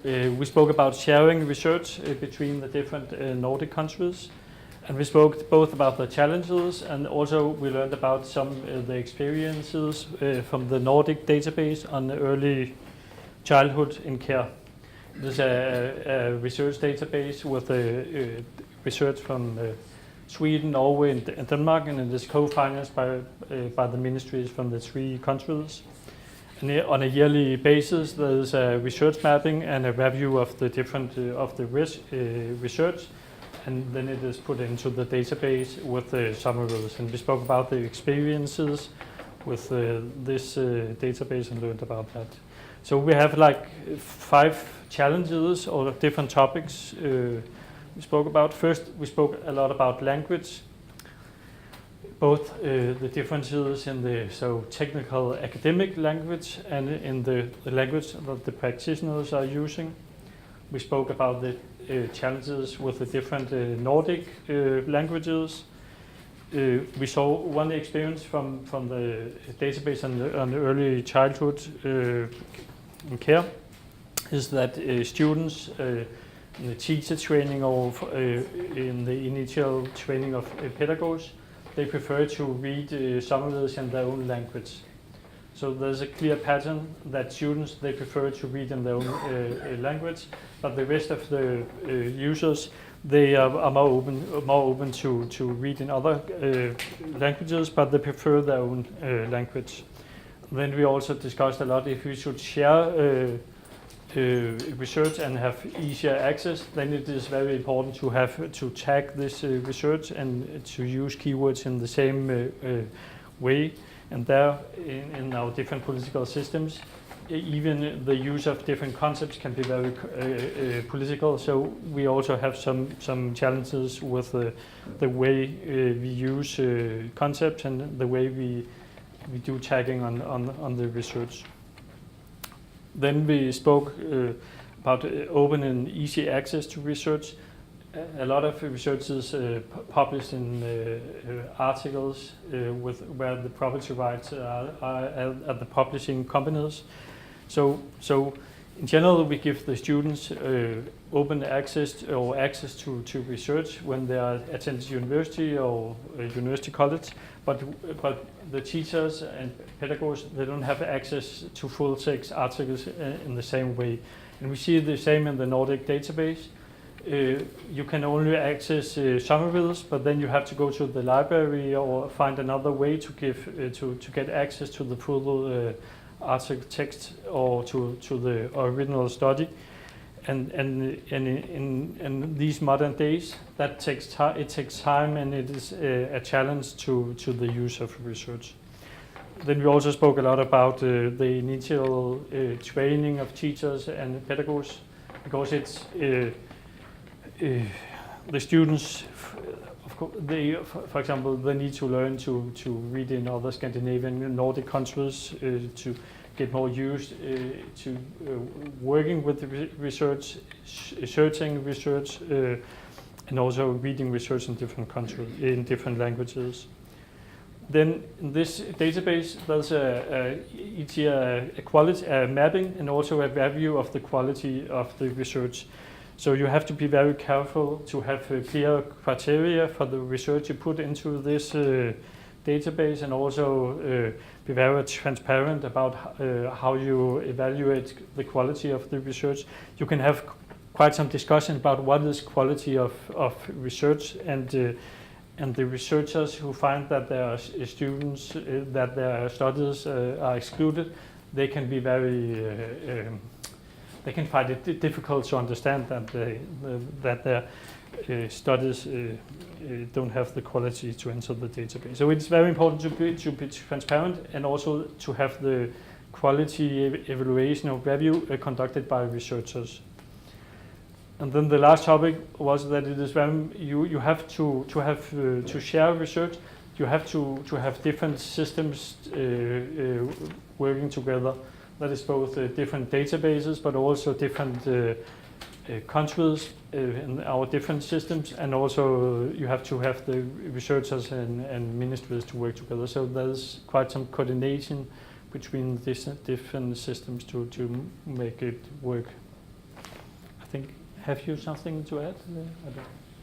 We spoke about sharing research between the different Nordic countries, and we spoke both about the challenges and also we learned about some of the experiences from the Nordic database on early childhood in care. There's a research database with research from Sweden, Norway, and Denmark, and it is co-financed by the ministries from the 3 countries. And on a yearly basis, there is a research mapping and a review of the different research, and then it is put into the database with the summaries. And we spoke about the experiences with this database and learned about that. So we have like 5 challenges or different topics we spoke about. First, we spoke a lot about language, both the differences in the technical academic language and in the language that the practitioners are using. We spoke about the challenges with the different Nordic languages. We saw one experience from the database on the early childhood in care is that students in the teacher training or in the initial training of pedagogues, they prefer to read summaries in their own language. So there's a clear pattern that students, they prefer to read in their own language, but the rest of the users, they are more open to read in other languages, but they prefer their own language. Then we also discussed a lot if we should share research and have easier access, then it is very important to have to tag this research and to use keywords in the same way. And there, in our different political systems, even the use of different concepts can be very political. So we also have some challenges with the way we use concepts and the way we do tagging on the research. Then we spoke about open and easy access to research. A lot of research is published in articles where the property rights are at the publishing companies. So in general, we give the students open access or access to research when they are attending university or university college, but the teachers and pedagogues, they don't have access to full text articles in the same way. And we see the same in the Nordic database. You can only access summaries, but then you have to go to the library or find another way to get access to the full article text or to the original study. And in these modern days, that takes time. It takes time, and it is a challenge to the use of research. Then we also spoke a lot about the initial training of teachers and pedagogues, because it's the students. Of course, for example, they need to learn to read in other Scandinavian and Nordic countries to get more used to working with research, searching research, and also reading research in different countries, in different languages. Then in this database, there's a quality mapping and also a review of the quality of the research. So you have to be very careful to have clear criteria for the research you put into this database, and also be very transparent about how you evaluate the quality of the research. You can have quite some discussion about what is quality of research, and the researchers who find that their students, that their studies are excluded, they can be very they can find it difficult to understand that their studies don't have the quality to enter the database. So it's very important to be transparent, and also to have the quality evaluation or review conducted by researchers. And then the last topic was that it is when you have to share research, you have to have different systems working together. That is both different databases, but also different countries in our different systems, and also you have to have the researchers and ministries to work together. So there's quite some coordination between these different systems to make it work. think, have you something to add? I don't-